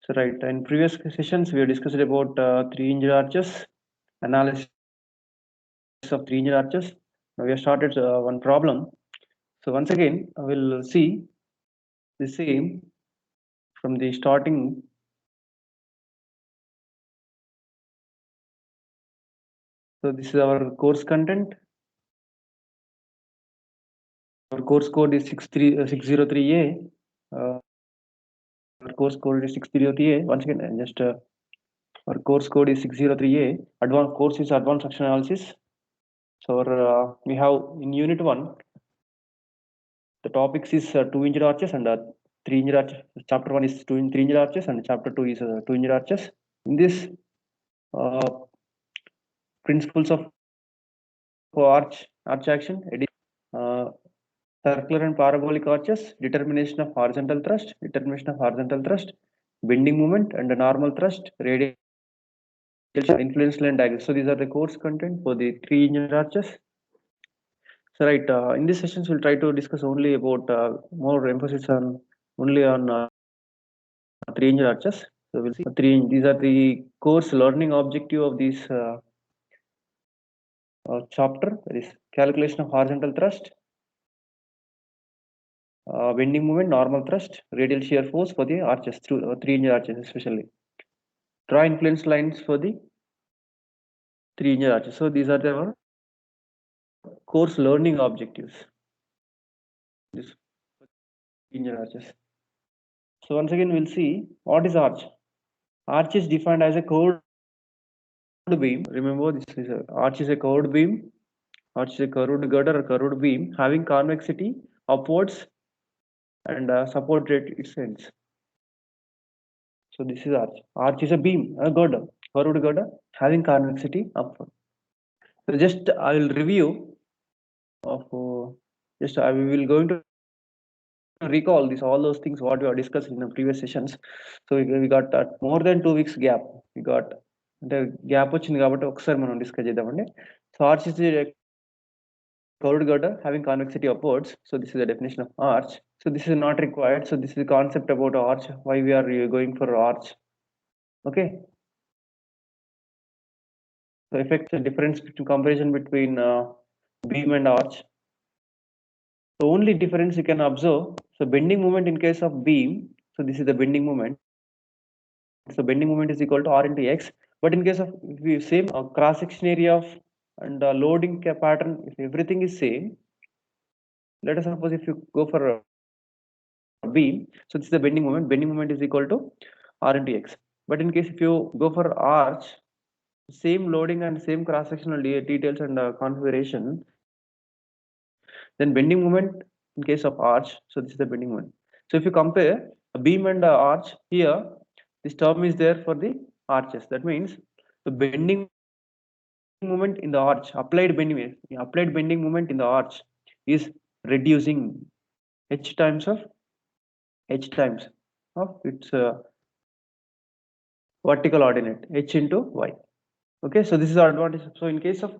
So right, in previous sessions we have discussed about 3-hinged arches, analysis of 3-hinged arches. Now we have started one problem. So once again, I will see the same from the starting. So this is our course content. Our course code is 603A. Our course code is 603A. Once again, just our course code is 603A. Advanced course is advanced structural analysis. So we have in unit 1, the topics is 2-hinged arches and 3-hinged arches. Chapter 1 is 3-hinged arches and chapter 2 is 2-hinged arches. In this, principles of arch action, circular and parabolic arches, determination of horizontal thrust, bending moment and normal thrust, radial influence line diagram. So these are the course content for the 3-hinged arches. So right, in this sessions we'll try to discuss only about more emphasis on only on 3-hinged arches. So we'll see these are the course learning objective of this chapter. That is calculation of horizontal thrust, bending moment, normal thrust, radial shear force for the arches, through 3-hinged arches especially. Draw influence lines for the 3-hinged arches. So these are our course learning objectives. This 3-hinged arches. So once again we'll see what is arch. Arch is defined as a curved beam. Remember, this is arch is a curved beam. Arch is a curved girder or curved beam having convexity upwards and support at its ends. So this is arch. Arch is a beam, a girder, curved girder having convexity upward. So just I will review of just I will going to recall this all those things what we have discussed in the previous sessions. So we got more than 2 weeks gap. We got the gap వచ్చింది కాబట్టి ఒకసారి మనం discuss చేద్దామండి. So arch is a curved girder having convexity upwards. So this is the definition of arch. So this is not required. So this is the concept about arch. Why we are going for arch? Okay. So effects the difference between comparison between beam and arch. The only difference you can observe. So bending moment in case of beam. So this is the bending moment. So bending moment is equal to R into X. But in case of same cross section area of and loading pattern, if everything is same, let us suppose if you go for a beam, so this is the bending moment. Bending moment is equal to R into X. But in case if you go for arch, same loading and same cross sectional details and configuration, then bending moment in case of arch. So this is the bending moment. So if you compare a beam and arch here, this term is there for the arches. That means the bending moment in the arch, applied bending moment in the arch is reducing h times of its vertical ordinate, h into y. Okay, so this is our advantage. So in case of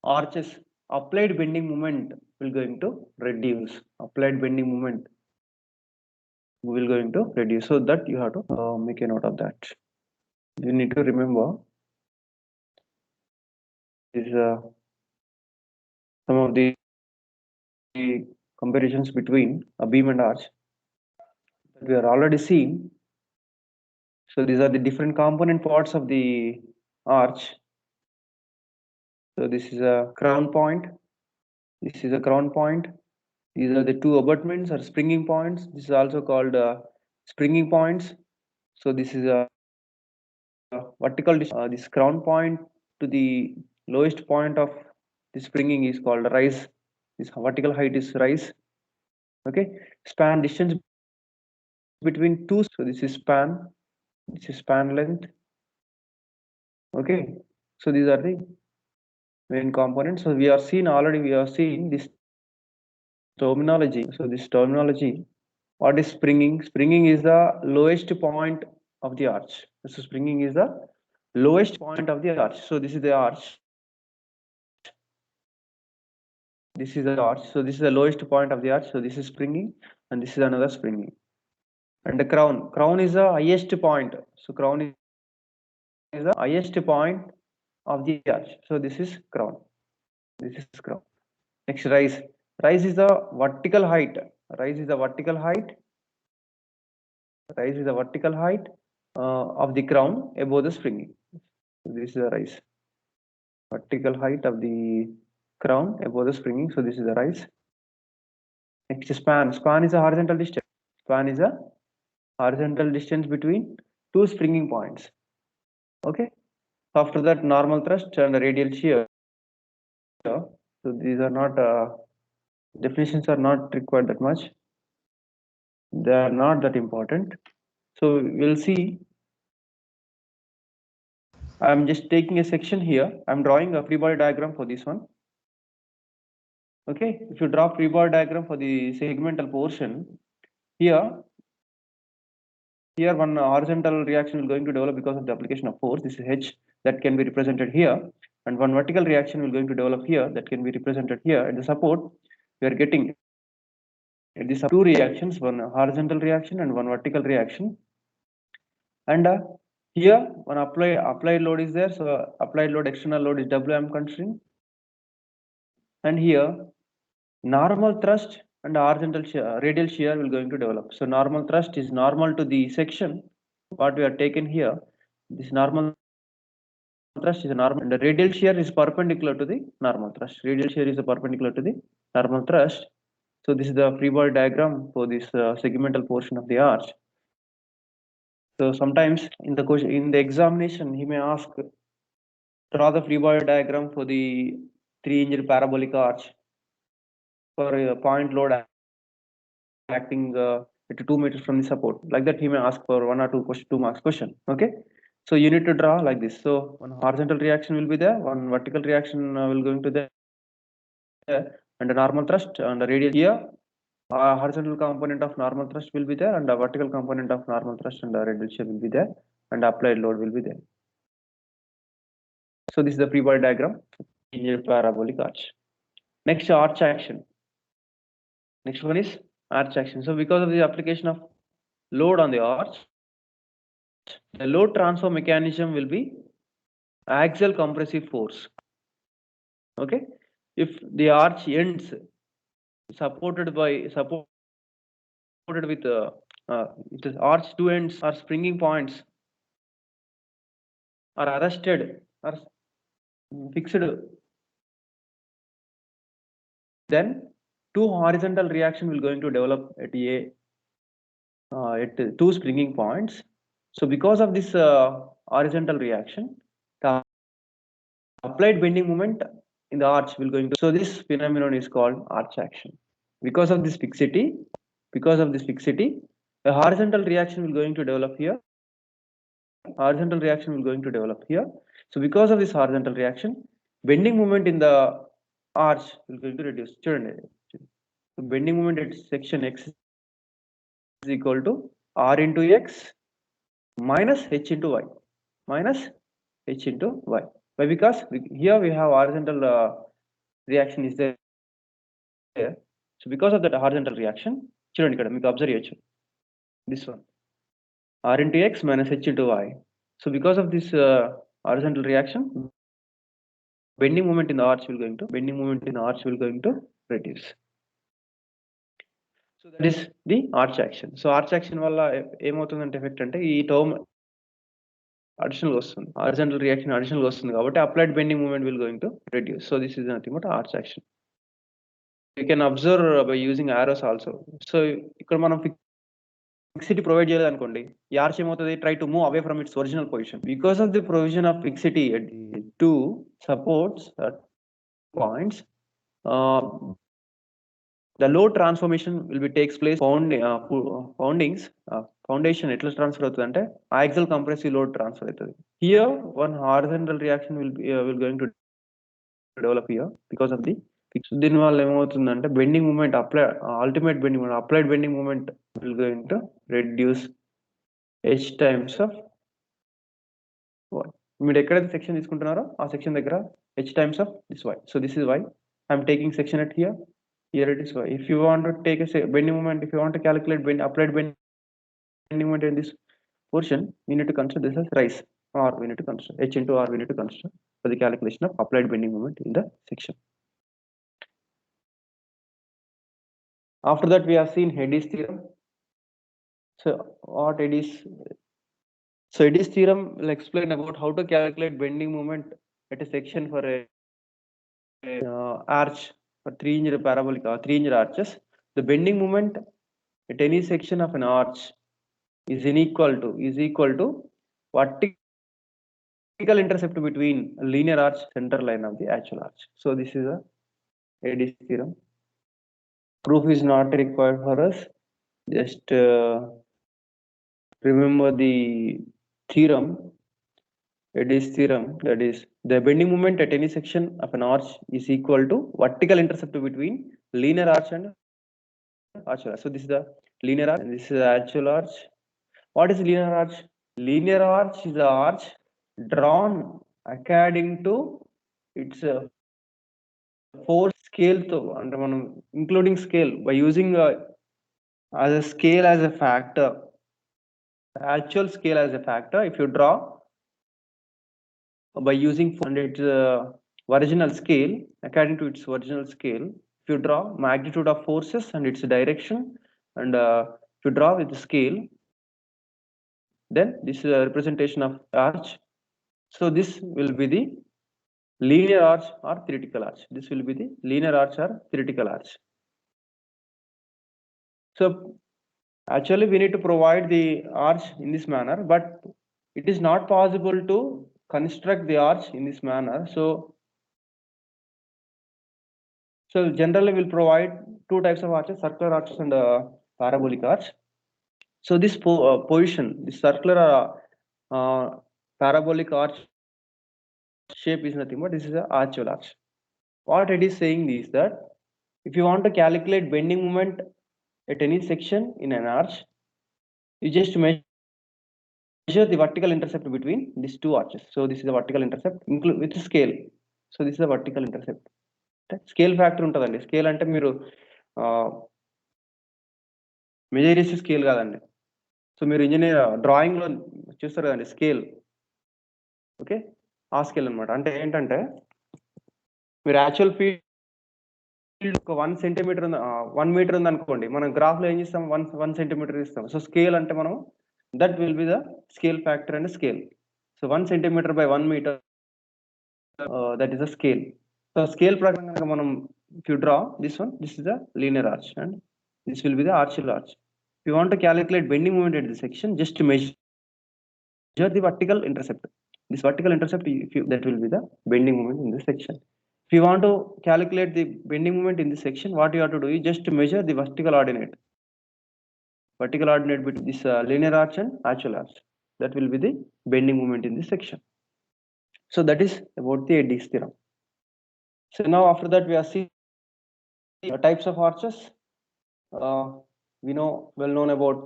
arches, applied bending moment will going to reduce. Applied bending moment will going to reduce. So that you have to make a note of that. You need to remember is some of the comparisons between a beam and arch that we are already seeing. So these are the different component parts of the arch. So this is a crown point. This is a crown point. These are the two abutments or springing points. This is also called springing points. So this is a vertical. This crown point to the lowest point of the springing is called rise. This vertical height is rise. Okay, span distance between two. So this is span. This is span length. Okay, so these are the main components. So we have seen this terminology. So this terminology, what is springing? Springing is the lowest point of the arch. So springing is the lowest point of the arch. So this is the arch. This is the arch. So this is the lowest point of the arch. So this is springing, and this is another springing. And the crown is the highest point. So crown is the highest point of the arch. So this is crown. This is crown. Next, rise. Rise is the vertical height. Rise is the vertical height. Rise is the vertical height of the crown above the springing. So this is the rise. Vertical height of the crown above the springing. So this is the rise. Next, span. Span is a horizontal distance. Span is a horizontal distance between two springing points. Okay. After that, normal thrust and radial shear. So these are not definitions are not required that much. They are not that important. So we'll see. I'm just taking a section here. I'm drawing a free body diagram for this one. Okay, if you draw free body diagram for the segmental portion, here one horizontal reaction will going to develop because of the application of force. This is H that can be represented here, and one vertical reaction will going to develop here that can be represented here. And the support we are getting these two reactions, one horizontal reaction and one vertical reaction. And here one applied load is there, so applied load, external load is W I'm considering. And here normal thrust and horizontal radial shear will going to develop. So normal thrust is normal to the section what we are taken here. This normal thrust is normal, and the radial shear is perpendicular to the normal thrust. Radial shear is perpendicular to the normal thrust. So this is the free body diagram for this segmental portion of the arch. So sometimes in the question, in the examination, he may ask, draw the free body diagram for the 3-inch parabolic arch for a point load acting at 2 meters from the support. Like that, he may ask for 1 or 2 marks question. Okay, so you need to draw like this. So one horizontal reaction will be there, one vertical reaction will going to there, and a normal thrust and a radial here. Horizontal component of normal thrust will be there, and the vertical component of normal thrust and the radial shear will be there, and applied load will be there. So this is the free body diagram in a parabolic arch. Next, arch action. Next one is arch action. So because of the application of load on the arch, the load transfer mechanism will be axial compressive force. Okay, if the arch ends supported with the arch two ends or springing points are arrested or fixed, then two horizontal reaction will going to develop at two springing points. So because of this horizontal reaction, the applied bending moment in the arch will going to, so this phenomenon is called arch action. Because of this fixity, a horizontal reaction will going to develop here. Horizontal reaction will going to develop here. So because of this horizontal reaction, bending moment in the arch will going to reduce. So bending moment at section X is equal to R into X minus H into Y. Minus H into Y. Why? Because here we have horizontal reaction is there. So because of that horizontal reaction, చూడండి ఇక్కడ మీకు observe చేయొచ్చు. This one R into X minus H into Y. So because of this horizontal reaction, bending moment in the arch will going to reduce. So that is the arch action. So arch action వల్ల ఏమవుతుందంటే effect అంటే ఈ term additional వస్తుంది, horizontal reaction additional వస్తుంది కాబట్టి applied bending moment will going to reduce. So this is nothing but arch action. You can observe by using arrows also. So ఇక్కడ మనం fixity provide చేయలేదు అనుకోండి, ఈ ఆర్చ్ ఏమవుతుంది, try to move away from its original position. Because of the provision of fixity at the two supports points, the load transformation will be takes place foundation ఎట్లా transfer అవుతుంది అంటే axial compressive load transfer అవుతుంది. Here one horizontal reaction will going to develop here because of the దీని వల్ల ఏమవుతుందంటే bending moment ultimate bending moment applied bending moment will going to reduce h times of y. మీరు ఎక్కడైతే section తీసుకుంటున్నారో ఆ section దగ్గర h times of this y. So this is y. I'm taking section at here. Here it is y. If you want to take a bending moment, if you want to calculate applied bending bending moment in this portion, we need to consider this as rise, or we need to consider h into r, we need to consider for the calculation of applied bending moment in the section. After that, we have seen Eddy's theorem. So what Eddy's theorem will explain about how to calculate bending moment at a section for a arch for 3-inch parabolic or 3-inch arches. The bending moment at any section of an arch is equal to vertical intercept between a linear arch center line of the actual arch. So this is a Eddy's theorem. Proof is not required for us. Just remember the theorem. Eddy's theorem, that is the bending moment at any section of an arch is equal to vertical intercept between linear arch and actual arch. So this is the linear arch and this is the actual arch. What is linear arch? Linear arch is the arch drawn according to its force scale to including scale by using as a scale as a factor, actual scale as a factor. If you draw by using its original scale, according to its original scale, if you draw magnitude of forces and its direction, and if you draw with the scale, then this is a representation of arch. So this will be the linear arch or theoretical arch. This will be the linear arch or theoretical arch. So actually we need to provide the arch in this manner, but it is not possible to construct the arch in this manner. So generally we'll provide two types of arches, circular arches and parabolic arch. So this position, this circular parabolic arch shape is nothing but this is an archual arch. What it is saying is that if you want to calculate bending moment at any section in an arch, you just measure the vertical intercept between these two arches. So this is the vertical intercept with scale. So this is the vertical intercept. Scale factor ఉంటుందండి. Scale అంటే మీరు measure చేసే scale కాదండి. So మీరు engineer డ్రాయింగ్లో చూస్తారు కదండి scale, okay, ఆ స్కేల్ అనమాట. అంటే ఏంటంటే మీరు యాక్చువల్ ఫీల్డ్ ఒక 1 సెంటీమీటర్ 1 మీటర్ ఉంది అనుకోండి, మనం గ్రాఫ్లో ఏం చేస్తాం, 1 సెంటీమీటర్ ఇస్తాం. సో స్కేల్ అంటే మనం that will be the scale factor and scale. So 1 centimetre by 1 metre, that is a scale. So scale ప్రకారంగా మనం if you draw this one, this is the linear arch and this will be the archial arch. If you want to calculate bending moment at the section, just to measure the vertical intercept. This vertical intercept, that will be the bending moment in this section. If you want to calculate the bending moment in this section, what you have to do is just to measure the vertical ordinate between this linear arch and archial arch. That will be the bending moment in this section. So that is about the Eddy's theorem. So now after that we are seeing types of arches. We know well known about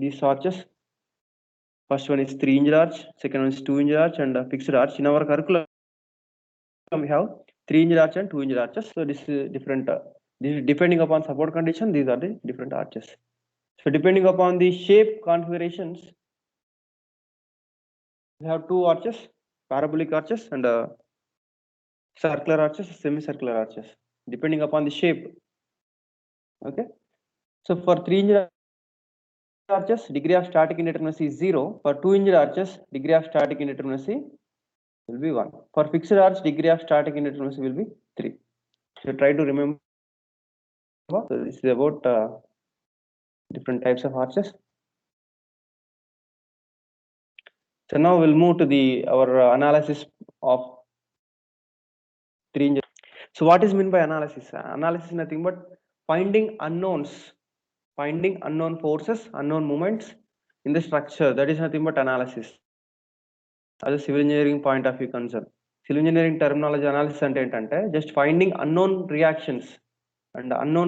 these arches. First one is 3-inch arch, second one is 2-inch arch and fixed arch. In our curriculum we have 3-inch arch and 2-inch arches. So this is different. This is depending upon support condition, these are the different arches. So depending upon the shape configurations, we have two arches, parabolic arches and circular arches, semicircular arches, depending upon the shape. Okay, so for 3-inch arches, degree of static indeterminacy is 0. For 2-inch arches, degree of static indeterminacy will be 1. For fixed arch, degree of static indeterminacy will be 3. So try to remember. So this is about different types of arches. So now we'll move to our analysis of 3-inch. So what is meant by analysis? Analysis is nothing but finding unknowns, finding unknown forces, unknown moments in the structure. That is nothing but analysis. As a civil engineering point of view concern, civil engineering terminology analysis ante entante just finding unknown reactions and unknown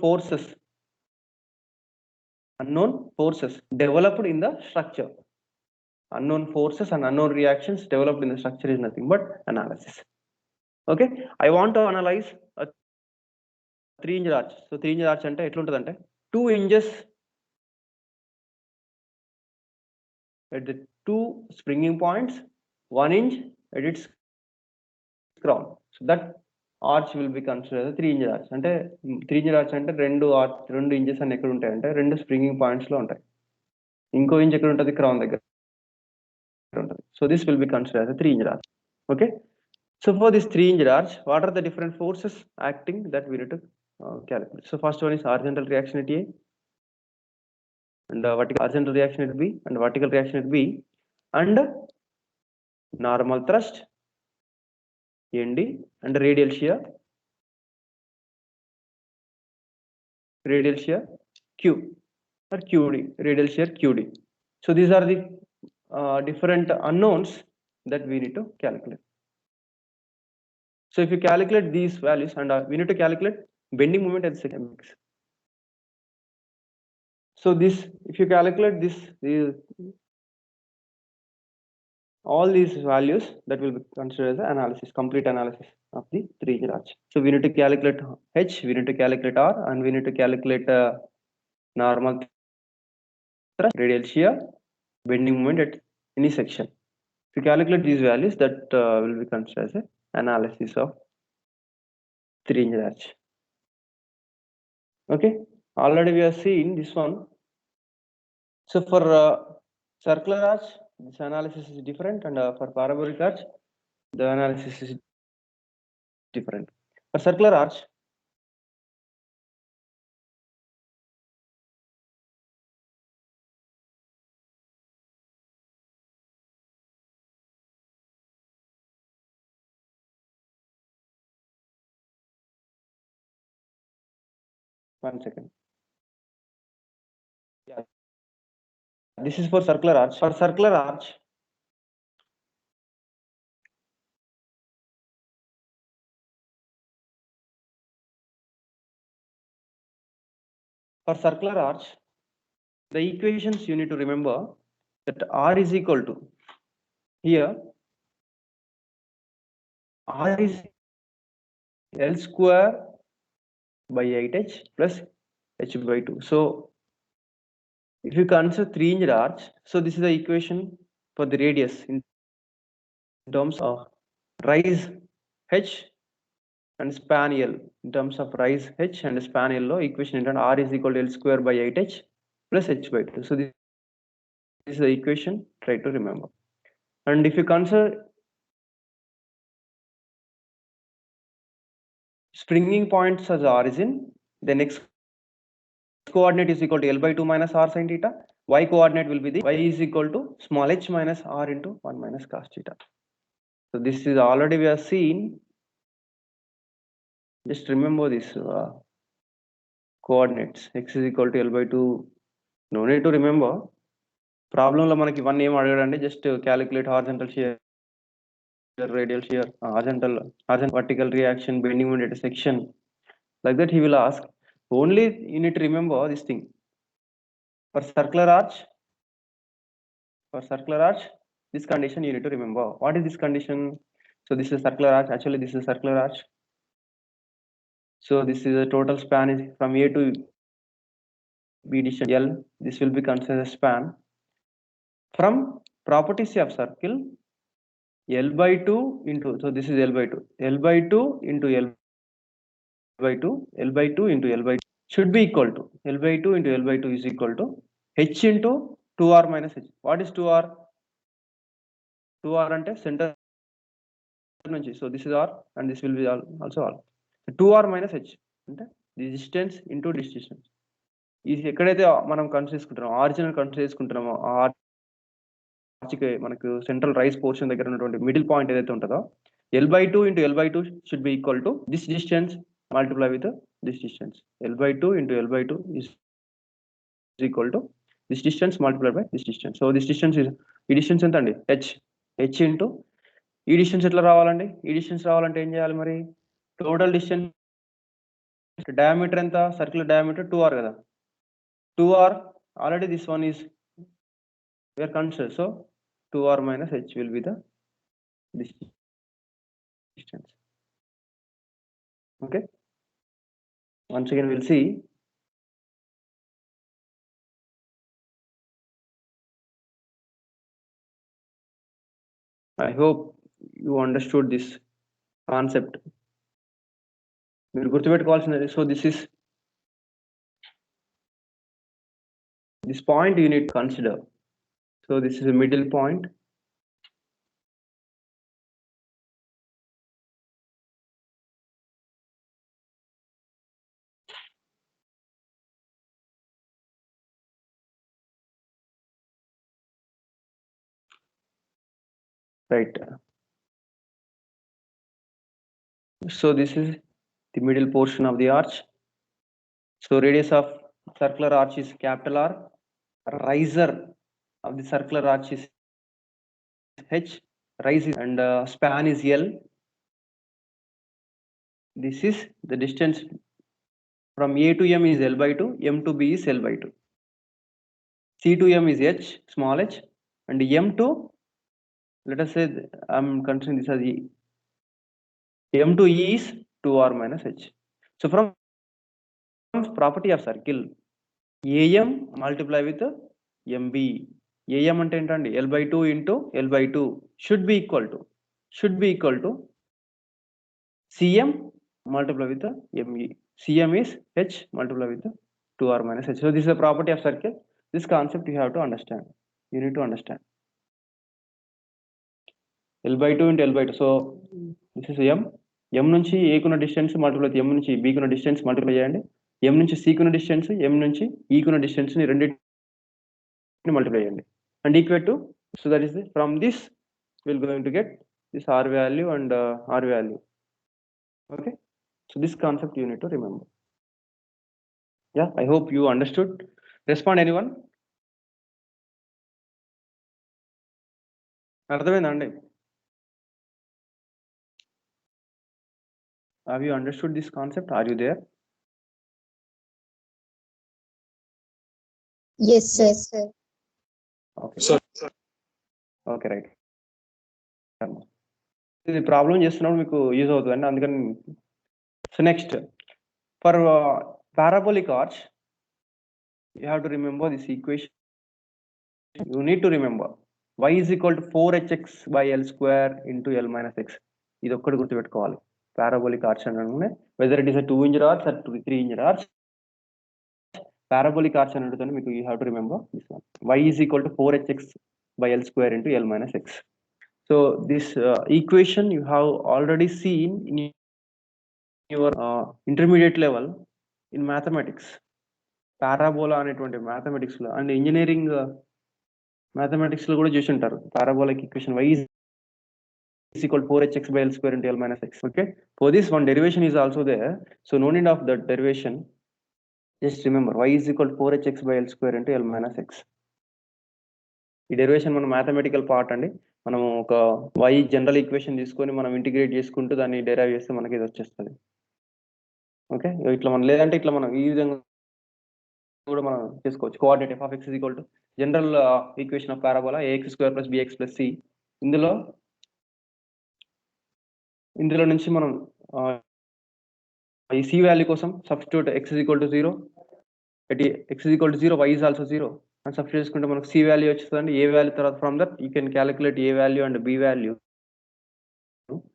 forces developed in the structure. Unknown forces and unknown reactions developed in the structure is nothing but analysis. Okay, I want to analyze a 3-inch arch. So 3-inch arch ante etluntadante 2 inches at the two springing points, 1 inch at its crown. So that arch will be considered as a 3-inch arch. అంటే 3-inch arch అంటే రెండు inches అని ఎక్కడ ఉంటాయి అంటే రెండు springing points లో ఉంటాయి. ఇంకో ఇంచ్ ఎక్కడ ఉంటుంది? క్రౌన్ దగ్గర ఉంటుంది. So this will be consider as a 3-inch arch. Okay. So for this 3-inch arch, what are the different forces acting that we need to calculate? So first one is horizontal reaction at A, and vertical horizontal reaction at B, and vertical reaction at B, and normal thrust ND, and radial shear Q, or QD, radial shear QD. So these are the different unknowns that we need to calculate. So if you calculate these values, and we need to calculate bending moment at the second mix. So this, if you calculate this, all these values, that will be considered as an analysis, complete analysis of the 3-inch arch. So we need to calculate H, we need to calculate R, and we need to calculate normal thrust, radial shear, bending moment at any section. If you calculate these values, that will be considered as an analysis of 3-inch arch. Okay, already we have seen this one. So for circular arch, this analysis is different, and for parabolic arch, the analysis is different. For circular arch, one second. Yeah, this is for circular arch. For circular arch, the equations you need to remember that R is equal to, here R is L square by 8H plus H by 2. So if you consider 3-inch arch, so this is the equation for the radius in terms of rise H and span L. In terms of rise H and span L, equation in R is equal to L square by 8H plus H by 2. So this is the equation, try to remember. And if you consider springing points as origin, then x coordinate is equal to L by 2 minus R sin theta. Y coordinate will be the y is equal to small h minus R into 1 minus cos theta. So this is already we have seen. Just remember this coordinates. X is equal to L by 2. No need to remember. Problem lo manaki one name adagandi, just calculate horizontal shear, radial shear, horizontal vertical reaction, bending moment at a section. Like that he will ask. Only you need to remember this thing. For circular arch, this condition you need to remember. What is this condition? So this is circular arch. Actually, this is circular arch. So this is a total span is from A to B distance L. This will be considered as span. From properties of circle, L by 2 into, so this is L by 2. L by 2 into L by 2. L by 2 into L by 2 should be equal to, L by 2 into L by 2 is equal to H into 2R minus H. What is 2R? 2R ante center nunchi. So this is R and this will be also R. 2R minus H అంటే the distance into distance. ఇది ఎక్కడైతే మనం consider చేసుకుంటున్నామో, original consider చేసుకుంటున్నామో, ఆ ఆర్చ్కి మనకు central rice portion దగ్గర ఉన్నటువంటి middle point ఏదైతే ఉంటుందో, L by 2 into L by 2 should be equal to this distance multiply with this distance. L by 2 into L by 2 is equal to this distance multiplied by this distance. So this distance is, ఈ distance ఎంత అండి? H into ఈ distance ఎట్లా రావాలండి? ఈ distance రావాలంటే ఏం చేయాలి మరి? టోటల్ డిస్టెన్స్ డయామీటర్ ఎంత? సర్క్యులర్ డయామీటర్ 2R కదా. 2R already this one is we are considered. So 2R minus H will be the distance. Okay. Once again we'll see. I hope you understood this concept. So this point you need to consider. So this is a middle point. Right. So this is the middle portion of the arch. So radius of circular arch is capital R. Riser of the circular arch is H. Rise is, and span is L. This is the distance from A to M is L by 2. M to B is L by 2. C to M is H, small h, and M to, let us say, I'm considering this as E. M to E is 2R minus H. So from property of circle, AM multiply with MB. AM అంటే ఏంటండి L by 2 into L by 2 should be equal to CM multiply with ME. CM is H multiply with 2R minus H. So this is a property of circle. This concept you have to understand. You need to understand. L by 2 into L by 2. So this is M. M నుంచి A కున్న distance multiply M నుంచి B కున్న distance multiply చేయండి. M నుంచి C కున్న distance, M నుంచి E కున్న distance ని రెండింటిని మల్టిప్లై చేయండి. And equal to, so that is from this we're going to get this R value and R value. Okay. So this concept you need to remember. Yeah, I hope you understood. Respond anyone? అర్థమైందండి? Have you understood this concept? Are you there? Yes, sir. Okay. Sir. Okay, right. ఇది problem చేస్తున్నప్పుడు మీకు use అవుతుందండి, అందుకని. So next, for parabolic arch you have to remember this equation. You need to remember y is equal to 4hx by L square into L minus x. ఇది ఒక్కటి గుర్తుపెట్టుకోవాలి. Parabolic arch అంటే whether it is a 2-inch arch or 3-inch arch, parabolic arch అని అడుగుతాను మీకు. You have to remember this one. Y is equal to 4hx by L square into L minus x. So this equation you have already seen in your intermediate level in mathematics. Parabola అనేటువంటి mathematics లో and engineering mathematics లో కూడా చూసి ఉంటారు. Parabolic equation y is equal to 4hx by L square into L minus x. Okay. For this one derivation is also there. So no need of that derivation. Just remember y is equal to 4hx by L square into L minus x. ఈ derivation మన mathematical part అండి. మనం ఒక y general equation తీసుకొని మనం integrate చేసుకుంటూ దాన్ని derive చేస్తే మనకి ఇది వచ్చేస్తుంది. ఓకే. ఇట్లా మనం లేదంటే ఇట్లా మనం ఈ విధంగా కూడా మనం చేసుకోవచ్చు. Coordinate f of x is equal to general equation of parabola ax square plus bx plus c. ఇందులో నుంచి మనం ఈ c వాల్యూ కోసం substitute x is equal to 0, x is equal to 0, y is also 0 అని substitute చేసుకుంటే మనకు c value వచ్చేస్తుంది. a value తర్వాత from that you can calculate a value and b value.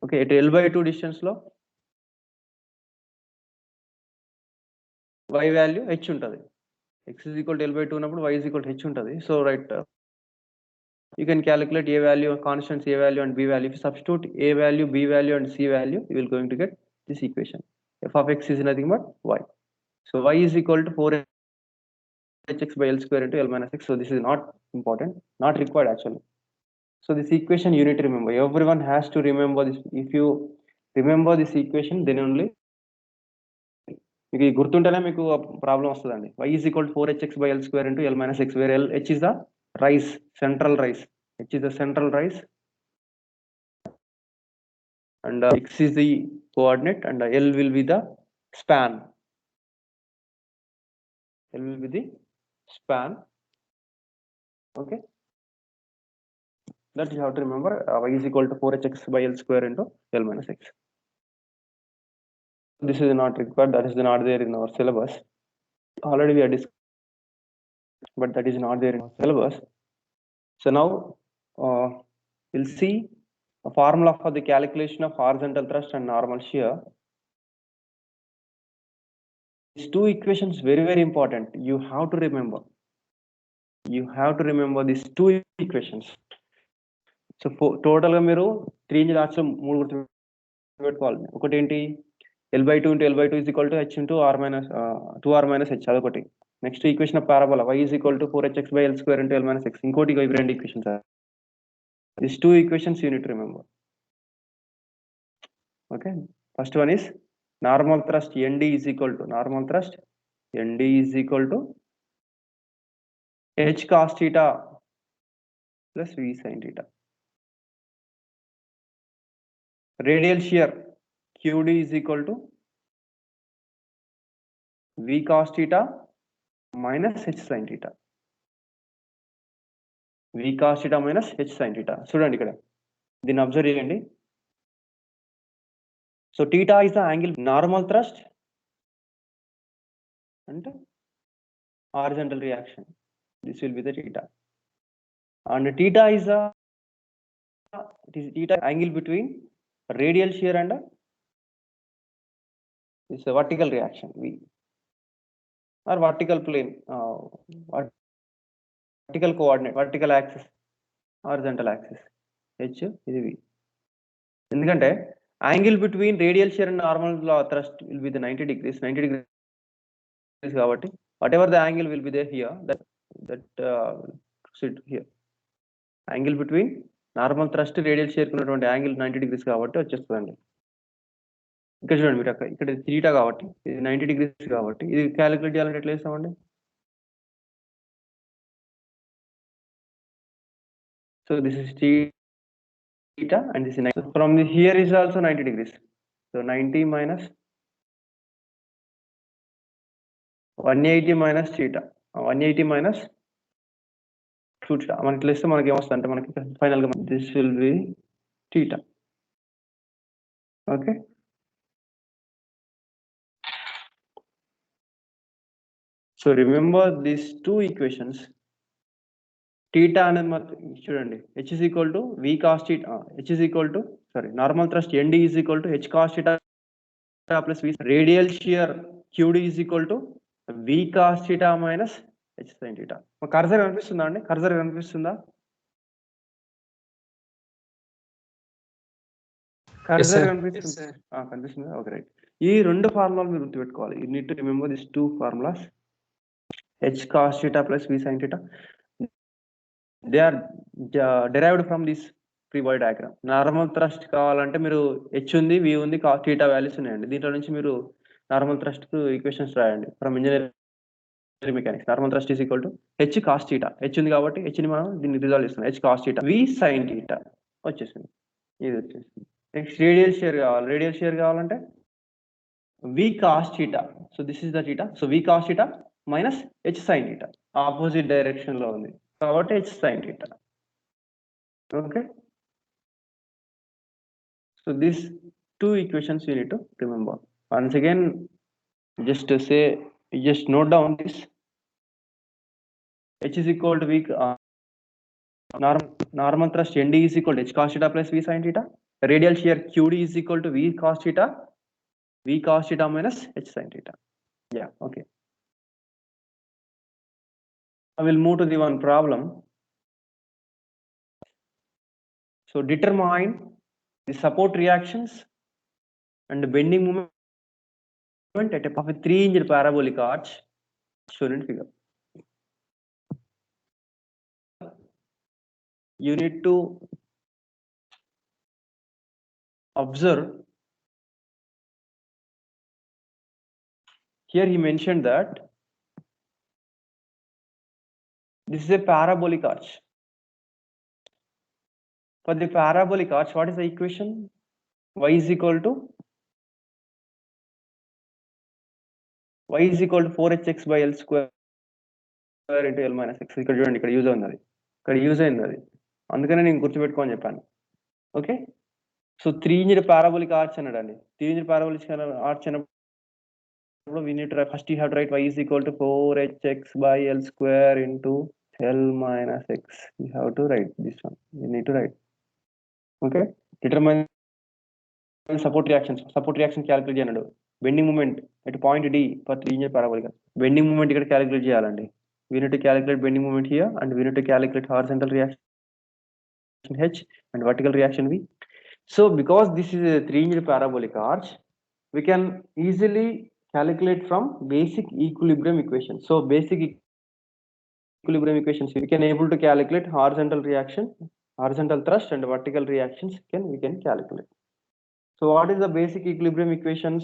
Okay. At L by 2 distance లో y value h ఉంటుంది. x is equal to L by 2 ఉన్నప్పుడు y is equal to h ఉంటుంది. So right, you can calculate a value, constants a value and b value. If you substitute a value, b value and c value, you will going to get this equation. F of x is nothing but y. So y is equal to 4hx by L square into L minus x. So this is not important, not required actually. So this equation you need to remember. Everyone has to remember this. If you remember this equation, then only మీకు గుర్తుంటేనే మీకు problem వస్తుందండి. y is equal to 4hx by L square into L minus x, where h is the rise, central rise. H is the central rise and x is the coordinate and L will be the span. L will be the span. Okay. That you have to remember. Y is equal to 4hx by L square into L minus x. This is not required. That is not there in our syllabus. Already we are discussed, but that is not there in our syllabus. So now we'll see a formula for the calculation of horizontal thrust and normal shear. These two equations very important. You have to remember. You have to remember these two equations. So total గా మీరు 3 inch arch మూడు గుర్తుపెట్టుకోవాలి. ఒకటి ఏంటి L/2 into L/2 is equal to h into r minus 2r minus h, అదొకటి. Next equation of parabola y is equal to 4hx by l square into l minus x. ఇంకోటి ఇవి రెండు equations. These two equations you need to remember. Okay, first one is normal thrust ND is equal to h cos theta plus v sin theta. Radial shear QD is equal to v cos theta minus h sin theta. v cos theta minus h sin theta. చూడండి ఇక్కడ దీన్ని observe చేయండి. So theta is the angle normal thrust and horizontal reaction. This will be the theta. And theta is the angle between radial shear and this vertical reaction V, or vertical plane, vertical coordinate, vertical axis, horizontal axis H is V. ఎందుకంటే angle between radial shear and normal thrust will be the 90 degrees కాబట్టి whatever the angle will be there here, that sit here. Angle between normal thrust radial shear ఉన్నటువంటి angle 90 degrees కాబట్టి వచ్చేస్తుందండి. ఇక్కడ చూడండి మీరు అక్కడ ఇక్కడ θ కాబట్టి ఇది 90 degrees కాబట్టి ఇది క్యాలిక్యులేట్ చేయాలంటే ఎట్లా చేస్తామండి? So this is theta and this is 90. From the here is also 90 degrees. So 90 minus 180 minus theta. 180 minus 2 theta. మనకి ఇట్లా ఇస్తే మనకి ఏమొస్తుంది అంటే మనకి ఫైనల్ గా this will be theta. Okay. So remember these two equations. Theta అనేది చూడండి h is equal to v cos theta, h is equal to normal thrust ND is equal to h cos theta plus v. Radial shear QD is equal to v cos theta minus h sin theta. Cursor కనిపిస్తుందా అండి? Cursor కనిపిస్తుందా? Cursor కనిపిస్తుంది. కనిపిస్తుందా? Okay, right. ఈ రెండు ఫార్ములాలు మీరు గుర్తుపెట్టుకోవాలి. You need to remember this two formulas. h cos theta plus v sin theta. They are derived from this free body diagram. Normal thrust కావాలంటే మీరు h ఉంది, v ఉంది, theta వాల్యూస్ ఉన్నాయండి. దీంట్లో నుంచి మీరు నార్మల్ థ్రస్ట్ కు ఈక్వేషన్స్ రాయండి from engineering mechanics. Normal thrust is equal to h cos theta. h ఉంది కాబట్టి h ని మనం దీన్ని రిజాల్వ్ చేస్తున్నాం. h cos theta v sin theta వచ్చేసింది. ఇది వచ్చేసింది. నెక్స్ట్ రేడియల్ షేర్ కావాలి. రేడియల్ షేర్ కావాలంటే v cos theta. So this is the theta. So v cos theta minus h sin theta. Opposite direction లో ఉంది కాబట్టి h sin theta. Okay. So these two equations you need to remember. Once again, just to say, just note down this. H is equal to v normal thrust ND is equal to h cos theta plus v sin theta. Radial shear QD is equal to v cos theta minus h sin theta. Yeah, okay. I will move to the one problem. So determine the support reactions and the bending moment at a 3-inch parabolic arch shown in figure. You need to observe. Here he mentioned that this is a parabolic arch. For the parabolic arch, what is the equation? Y is equal to 4hx by l square into l minus x. ఇక్కడ చూడండి, ఇక్కడ use అయింది అది, ఇక్కడ use అయింది అది, అందుకనే నేను గుర్తుపెట్టుకోని చెప్పాను. Okay. So 3-inch parabolic arch అన్నాడండి. 3-inch parabolic arch అన్నప్పుడు we need to first you have to write y is equal to 4hx by l square into l minus x. You have to write this one. You need to write. Okay. Determine support reaction calculate చేయండి. Bending moment at point D for 3 linear parabolic. Bending moment ఇక్కడ calculate చేయాలండి. We need to calculate bending moment here, and we need to calculate horizontal reaction H and vertical reaction V. So because this is a 3 linear parabolic arch, we can easily calculate from basic equilibrium equation. So basic equilibrium equations, we can able to calculate horizontal reaction, horizontal thrust, and vertical reactions we can calculate. So what is the basic equilibrium equations?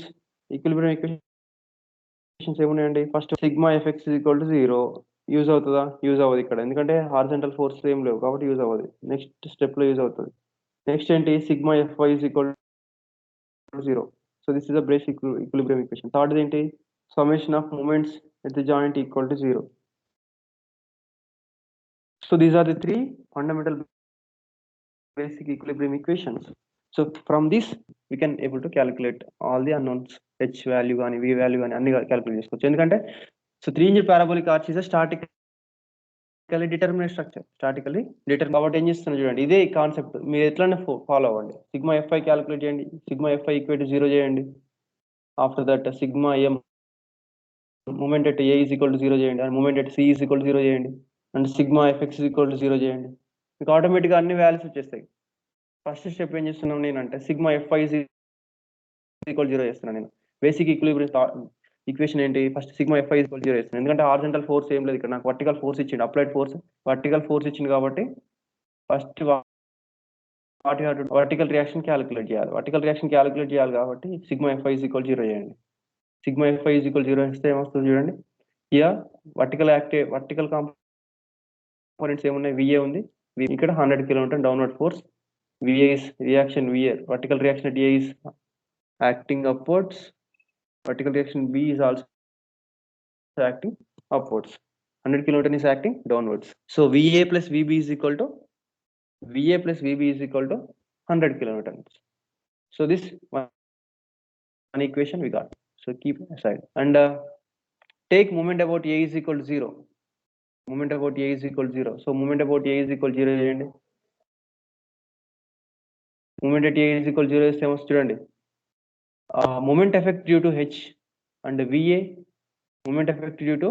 Equilibrium equations ఏమున్నాయండి? First sigma FX is equal to 0 use అవుతుందా? Use అవ్వదు ఇక్కడ, ఎందుకంటే horizontal force ఏం లేవు కాబట్టి use అవ్వదు. Next step లో యూజ్ అవుతుంది. నెక్స్ట్ ఏంటి? Sigma FY is equal to 0. So this is the basic equilibrium equation. Third ఏంటి? Summation of moments at the joint equal to 0. So these are the three fundamental basic equilibrium equations. So from this we can able to calculate all the unknowns, h value gaani v value gaani anni calculate chesukochu. Endukante so 3 inch parabolic arch is a statically determinate structure. Statically determined కాబట్టి ఏం చేస్తున్నా చూడండి, ఇదే concept మీరు ఎట్లనే follow అవ్వండి. Sigma FI calculate చేయండి, sigma FI equal to 0 చేయండి. After that sigma M moment at A is equal to 0 చేయండి, and moment at C is equal to 0 చేయండి, and sigma FX is equal to 0 చేయండి. మీకు ఆటోమేటిక్గా అన్ని values వచ్చేస్తాయి. First step ఏం చేస్తున్నాను నేను అంటే సిగ్మా ఎఫ్ఐ ఈజ్ ఈక్వల్ 0 చేస్తున్నాను నేను. బేసిక్ ఈక్విలిబ్రియం ఈక్వేషన్ ఏంటి? First sigma FI is equal 0 చేస్తున్నాను, ఎందుకంటే హారిజంటల్ ఫోర్స్ ఏం లేదు ఇక్కడ, నాకు వర్టికల్ ఫోర్స్ ఇచ్చింది, అప్లైడ్ ఫోర్స్ వర్టికల్ ఫోర్స్ ఇచ్చింది కాబట్టి ఫస్ట్ వర్టికల్ రియాక్షన్ క్యాలిక్యులేట్ చేయాలి. వర్టికల్ రియాక్షన్ క్యాలిక్యులేట్ చేయాలి కాబట్టి సిగ్మా ఎఫ్ఐ ఈజ్ ఈక్వల్ 0 చేయండి. సిగ్మా ఎఫ్ఐ ఈజ్ ఈక్వల్ 0 ఇస్తే ఏమొస్తుంది చూడండి. ఇయర్ వర్టికల్ కాంపోనెంట్స్ ఏమున్నాయి? విఏ ఉంది, ఇక్కడ 100 kilometre downward force. VA is reaction VA, vertical reaction at A is acting upwards, vertical reaction B is also acting upwards, 100 kilonewton is acting downwards. So VA plus VB is equal to 100 kilonewtons. So this one equation we got, so keep aside and take moment about A is equal to 0. Moment about A is equal to 0. So moment about A is equal to 0 చేయండి. Moment at A is equal to 0 is same student. Moment effect due to H and VA, moment effect due to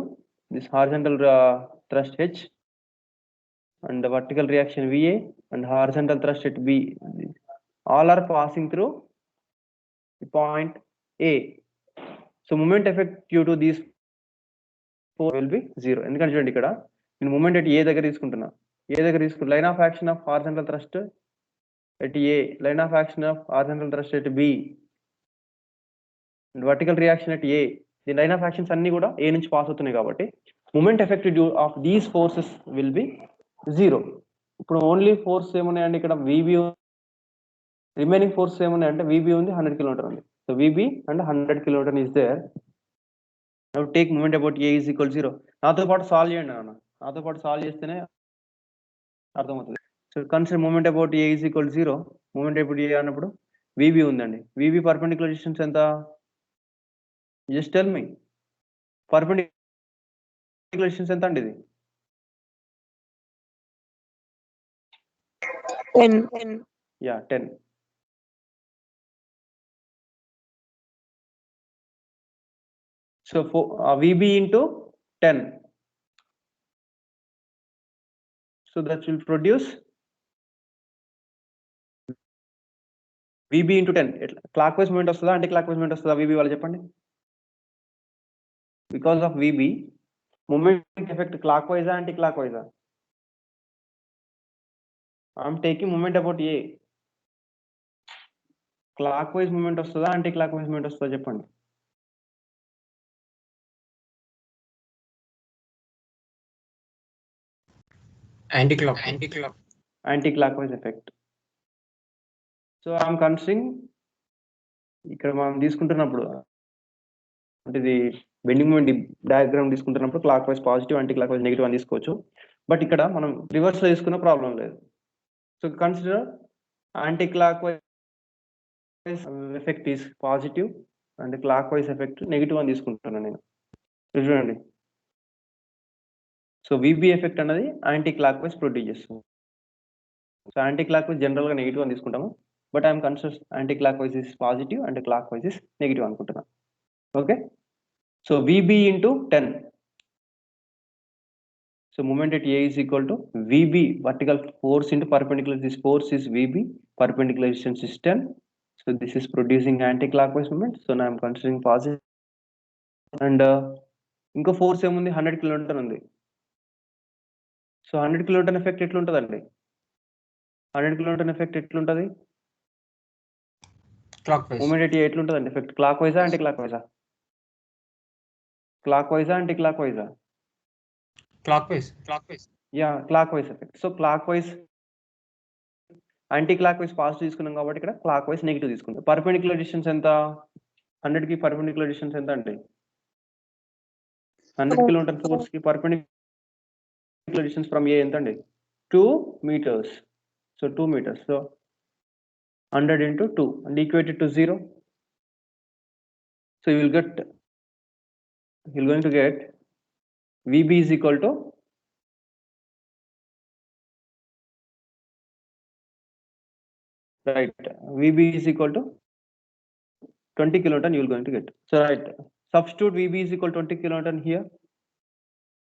this horizontal thrust H and the vertical reaction VA and horizontal thrust at B, all are passing through the point A. So moment effect due to these four will be 0. ఎందుకంటే చూడండి ఇక్కడ నేను moment at A దగ్గర తీసుకుంటున్నా, line of action of horizontal thrust at A, line of action of horizontal thrust at B, vertical reaction at A. The line of actions అన్ని కూడా A నుంచి pass అవుతున్నాయి కాబట్టి moment effect due of these forces will be 0. ఇప్పుడు only force ఏమున్నాయండి ఇక్కడ? VB, remaining force ఏమున్నాయంటే VB ఉంది, 100 కిలోమీటర్ ఉంది. So VB and 100 kilometre is there. Now take moment about A is equal 0. నాతో పాటు సాల్వ్ చేయండి అన్న, నాతో పాటు సాల్వ్ చేస్తేనే అర్థమవుతుంది. So consider moment about A is equal 0. Moment about A అన్నప్పుడు VB ఉందండి. VB పర్పెండిక్యులర్ డిస్టెన్స్ ఎంత? Just tell me, perpendicular distance ఎంత అండి ఇది? 10. Yeah, 10. So for VB into 10. So that will produce VB into 10. Clockwise movement వస్తుందా, anti clockwise moment వస్తుందా? VB వాళ్ళు చెప్పండి. Because of VB, movement effect clockwise anti clockwise? I'm taking moment about A. Clockwise movement వస్తుందా, anti clockwise moment వస్తుందా చెప్పండి. Anti-clockwise effect. So I'm considering ఇక్కడ మనం తీసుకుంటున్నప్పుడు అంటే ఇది బెండింగ్ మూమెంట్ డయాగ్రామ్ తీసుకుంటున్నప్పుడు clock wise positive, anti clock wise negative అని తీసుకోవచ్చు. బట్ ఇక్కడ మనం రివర్స్ లో తీసుకున్న ప్రాబ్లం లేదు. So consider anti clock wise effect is positive and clock wise effect negative అని తీసుకుంటున్నాను నేను. చూడండి, సో విబి ఎఫెక్ట్ అనేది యాంటీ క్లాక్ వైజ్ ప్రొడ్యూస్ చేస్తుంది. So anti clock wise general గా నెగిటివ్ అని తీసుకుంటాము, but I am considering anti-clockwise is positive and clockwise is negative anukuntunna. Okay, so VB into 10. So moment at A is equal to VB, vertical force into perpendicular. This force is VB, perpendicular distance is 10. So this is producing anti-clockwise moment. So now I am considering positive. And ఇంకో force ఏముంది, 100 kilonewton ఉంది. So 100 kilonewton effect ఎట్లుంటుందండి? 100 kilonewton effect ఎట్లుంటుంది? Clockwise. Moment at ఎట్లుంటుందండి effect? Clock వైజా anti clock వైజా? Clock వైజా anti clock వైజా? Clockwise. Yeah, clockwise effect. So clock wise anticlockwise positive తీసుకున్నాం కాబట్టి ఇక్కడ క్లాక్ వైజ్ నెగిటివ్ తీసుకుంటాం. పర్పెండిక్యులర్ డిస్టెన్స్ ఎంత? 100 కి పర్పెండిక్యులర్ డిస్టెన్స్ ఎంత అండి? 100 కిలోమీటర్ ఫోర్స్ కి పర్పెండిక్యులర్ డిస్టెన్స్ ఫ్రమ్ ఏ ఎంత అండి? 2 meters. So 2 meters. So 100 into 2 and equate it to 0. So you're going to get VB is equal to right. VB is equal to 20 kilonewton. You're going to get. So right. Substitute VB is equal to 20 kilonewton here,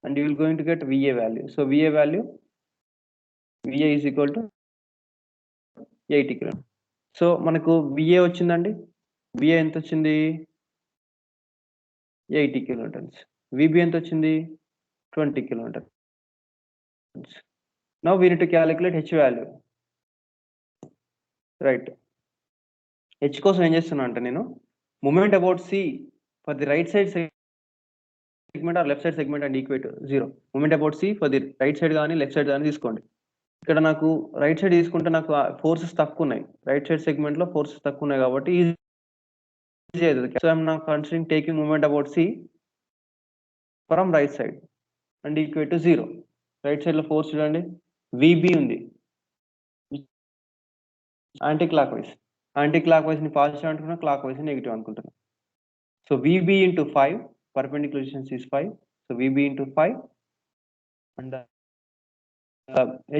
and you will going to get VA value. So VA is equal to 80 kilonewton. So మనకు VA వచ్చిందండి. VA ఎంత వచ్చింది? 80 kilonewtons. VB ఎంత వచ్చింది? 20 kilonewtons. Now we need to calculate H value. Right. H కోసం ఏం చేస్తున్నా అంటే నేను moment about C for the right side segment or left side segment and equate to 0. Moment about C for the right side కానీ left side కానీ తీసుకోండి. ఇక్కడ నాకు రైట్ సైడ్ తీసుకుంటే నాకు ఫోర్సెస్ తక్కువ ఉన్నాయి. రైట్ సైడ్ సెగ్మెంట్ లో ఫోర్సెస్ తక్కువ ఉన్నాయి కాబట్టి ఈజీ అవుతుంది. So I'm not considering taking moment about C from right side and equate to 0. Right side లో ఫోర్స్ చూడండి, VB ఉంది, anti clock wise. Anticlockwise ని పాజిటివ్ అనుకుంటున్నా, క్లాక్ వైజ్ నెగిటివ్ అనుకుంటున్నా. So VB into 5, perpendicular distance is 5. So VB into 5 and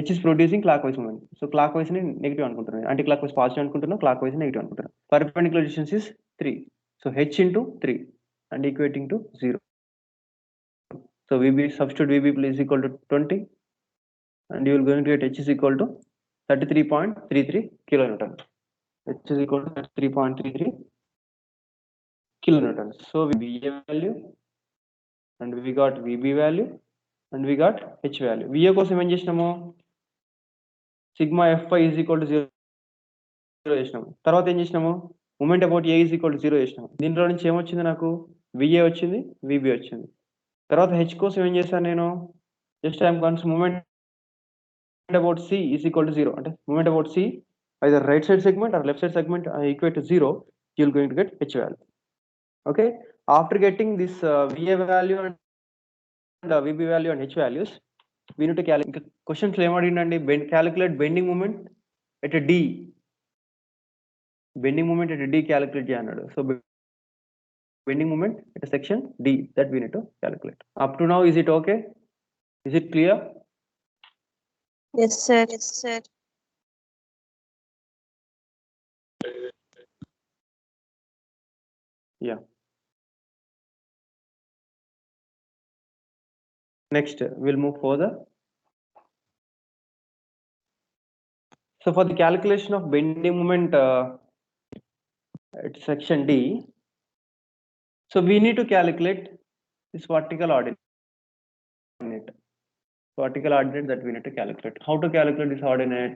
H is producing clockwise movement. So clockwise ni negative అనుకుంటున్నాను, anti clock wise positive అనుకుంటున్నా, clockwise negative అనుకుంటున్నా. Perpendicular distance is 3. So H into 3 and equating to 0. So VB, substitute VB is equal to 20 and you will going to get H is equal to 33.33 kilonewton. H is equal to 33.33 kilonewtons. So VA value and we got VB value and we got H value. VA కోసం ఏం చేసినాము, sigma Fy is equal to 0 చేసినాము. తర్వాత ఏం చేసినాము, moment about A is equal to 0 చేసినాము. దీంట్లో నుంచి ఏమొచ్చింది, నాకు VA వచ్చింది, VB వచ్చింది. తర్వాత H కోసం ఏం చేశాను నేను, జస్ట్ ఐఎమ్ కన్స్ moment about C is equal to 0. అంటే moment about C either right side segment or left side segment equate to 0, you're going to get H value. Okay, after getting this VA value and VB value and H values, we need to calculate. Questions lo em adindandi, calculate bending moment at a D. Bending moment at a D calculate cheyannadu. So bending moment at a section D, that we need to calculate. Up to now, is it okay? Is it clear? Yes, sir. Yeah. Next, we'll move further. So for the calculation of bending moment at section D, so we need to calculate this vertical ordinate. Vertical ordinate that we need to calculate. How to calculate this ordinate?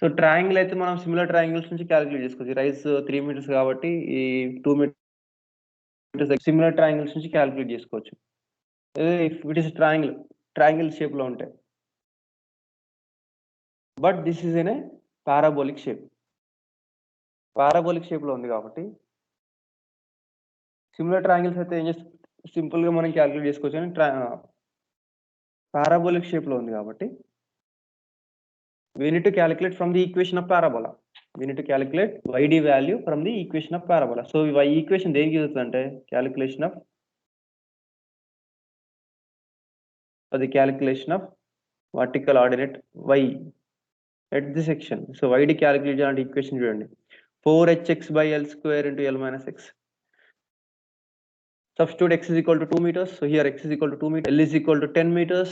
So triangle అయితే మనం similar triangles నుంచి calculate చేసుకోవచ్చు. Rice 3 meters కాబట్టి ఈ 2 meters similar triangles నుంచి calculate చేసుకోవచ్చు. If it is triangle shape లో ఉంటాయి, but this is in a parabolic shape. Parabolic shape లో ఉంది కాబట్టి సిమిలర్ ట్రయాంగిల్స్ అయితే ఏం చేస్తే సింపుల్ గా మనం క్యాలిక్యులేట్ చేసుకోవచ్చు. అని పారాబోలిక్ షేప్ లో ఉంది కాబట్టి we need to calculate from the equation of parabola. We need to calculate YD value from the equation of parabola. So y equation దేనికి యూజ్ అంటే calculation of for the calculation of vertical ordinate y. at this section. So YD calculate and equation చూడండి 4hx by L square into L minus x. Substitute x is equal to 2 meters. So here x is equal to 2 meters. L is equal to 10 meters.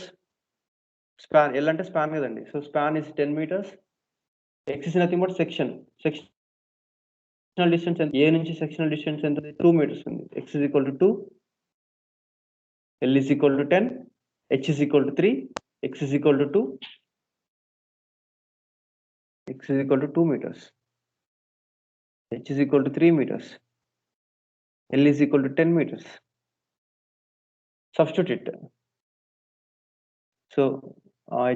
Span L అంటే span కదండి. So span is 10 meters. X is nothing but section. Sectional distance A నుంచి sectional distance ఎంత 2 meters ఉంది. X is equal to 2. L is equal to 10. H is equal to 3. X is equal to 2. X is equal to 2 meters. H is equal to 3 meters. L is equal to 10 meters. Substitute it. So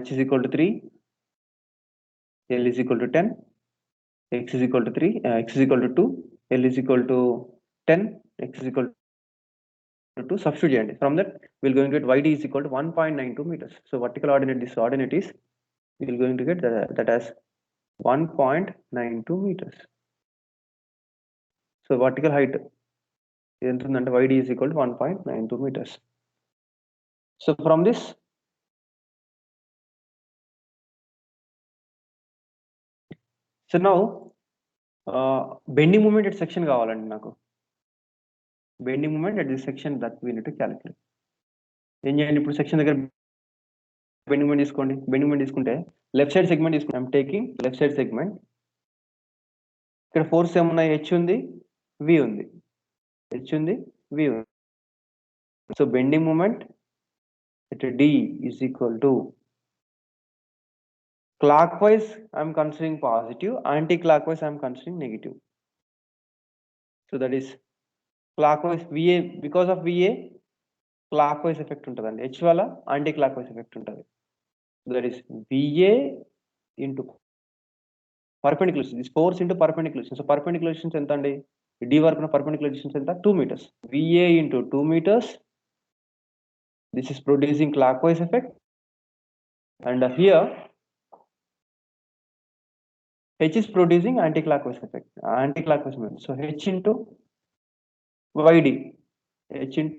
H is equal to 3. L is equal to 10. X is equal to 3. X is equal to 2. L is equal to 10. X is equal to 2. Substitute చేయండి. From that we're going to get YD is equal to 1.92 meters. So vertical ordinate, this ordinate is we're going to get that as 1.92 meters. So vertical height ఎంత ఉందంటే YD is equal to 1.92 meters. So from this so now bending moment at section కావాలండి నాకు. Bending moment at this section that we need to calculate. ఏం చేయండి ఇప్పుడు section దగ్గర bending moment తీసుకోండి. Bending moment తీసుకుంటే లెఫ్ట్ సైడ్ సెగ్మెంట్ తీసుకుంటాం. I'm taking left side segment. ఇక్కడ ఫోర్స్ ఏమున్నాయి? హెచ్ ఉంది, వి ఉంది. హెచ్ ఉంది, వి ఉంది. So bending moment at D is equal to clockwise I am considering positive, anti-clockwise I am considering negative. So that is clockwise VA, because of VA clockwise effect untadandi, H wala anti-clockwise effect untadi. So that is VA into perpendicular distance, this force into perpendicular distance. So perpendicular distance enta andi? D వరకు perpendicular distance enta 2 meters. VA into 2 meters. This is producing clockwise effect, and here H is producing anti-clockwise effect, anti-clockwise movement. So H into YD, H into,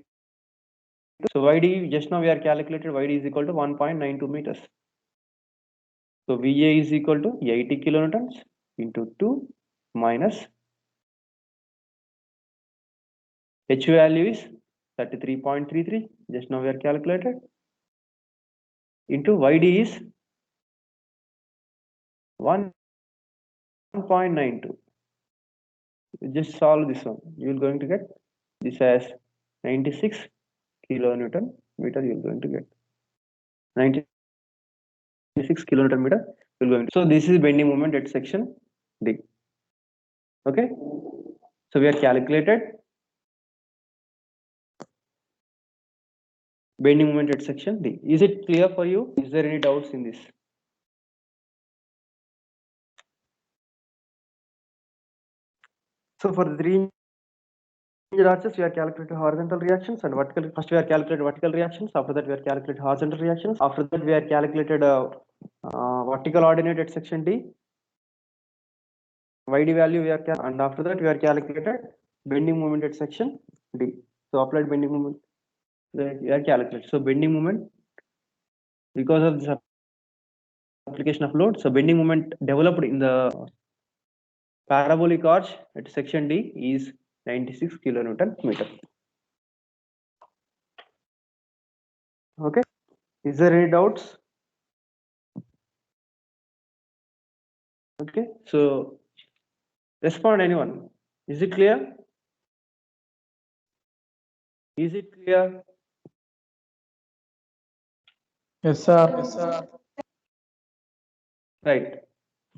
so YD just now we are calculated YD is equal to 1.92 meters. So VA is equal to 80 kilonewtons into 2 minus H value is 33.33, just now we are calculated, into YD is 1.92. Just solve this one. You are going to get this as 96 kilonewton meter. You are going to get 96 kilonewton meter. You are going to. So this is bending moment at section D. Okay. So we are calculated bending moment at section D. Is it clear for you? Is there any doubts in this? So for the 3 inch arches, we are calculating horizontal reactions and vertical. First we are calculating vertical reactions. After that we are calculating horizontal reactions. After that we are calculated vertical ordinate at section D. YD value we are and after that we are calculated bending moment at section D. So applied bending moment we are calculated. So bending moment, because of this application of load, so bending moment developed in the parabolic arch at section D is 96 kilonewton meter. Okay, is there any doubts? Okay, so respond anyone. Is it clear? Is it clear? Yes, sir. Yes, sir. Right.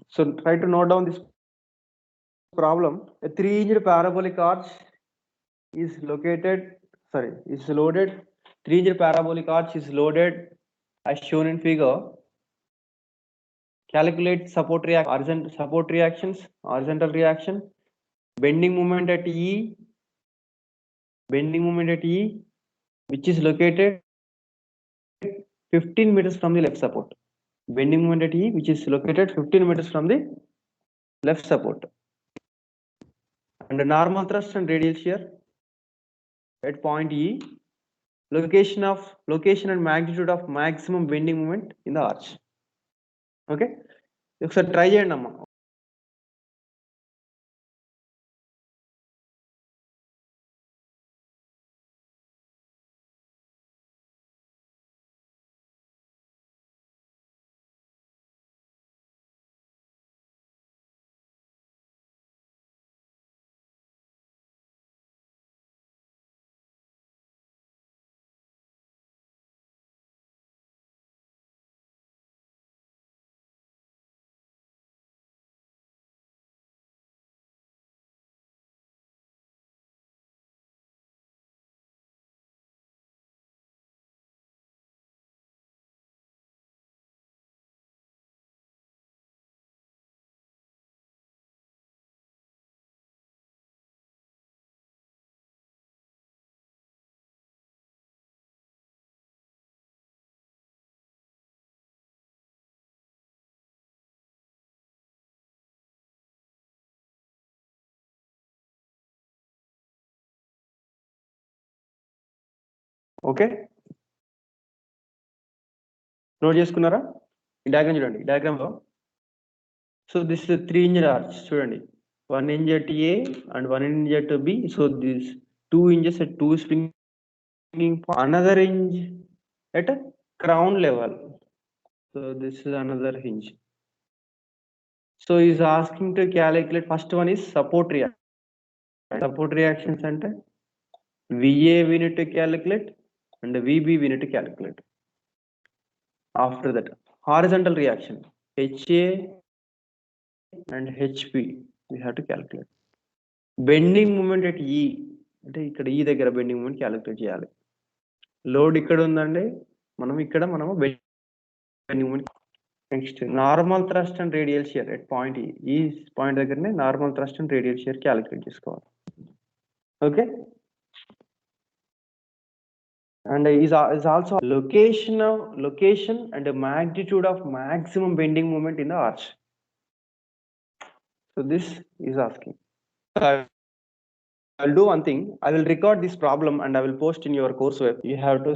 So try to note down this problem. A 3-inch parabolic arch is located, is loaded. 3-inch parabolic arch is loaded as shown in figure. Calculate support reactions, horizontal reaction, bending moment at E, which is located 15 meters from the left support. Bending moment at E, which is located 15 meters from the left support. And the normal thrust and radial shear at point E, location and magnitude of maximum bending moment in the arch. Okay, ఒకసారి try చేయండి అమ్మా. Okay, note చేసుకున్నారా? ఈ diagram చూడండి. Diagram లో so this is 3 ఇంజెడ్ arch చూడండి. 1 inch at A and 1 inch at B. So this 2 inches at 2 springing point, another hinge at crown level. So this is another hinge. So he's asking to calculate. First one is support reaction. Support reactions ante VA we need to calculate and VB we need to calculate. After that, horizontal reaction HA and HP we have to calculate. Bending moment at E అంటే ఇక్కడ ఈ దగ్గర bending moment calculate చేయాలి. Load ఇక్కడ ఉందండి, మనము bending moment. Next normal thrust and radial shear at point ఈ point దగ్గరనే normal thrust and radial shear calculate చేసుకోవాలి. Okay, and is also location and magnitude of maximum bending moment in the arch. So this is asking. I'll do one thing. I will record this problem and I will post in your course web. You have to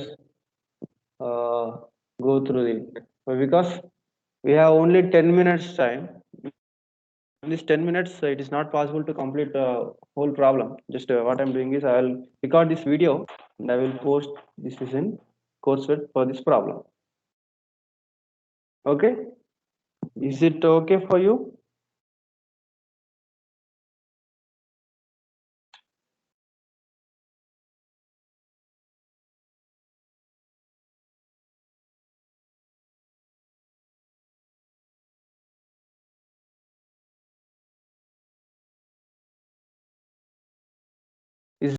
go through it because we have only 10 minutes time. In this 10 minutes, it is not possible to complete the whole problem. Just what I'm doing is I will record this video and I will post this is in course web for this problem. Okay, is it okay for you?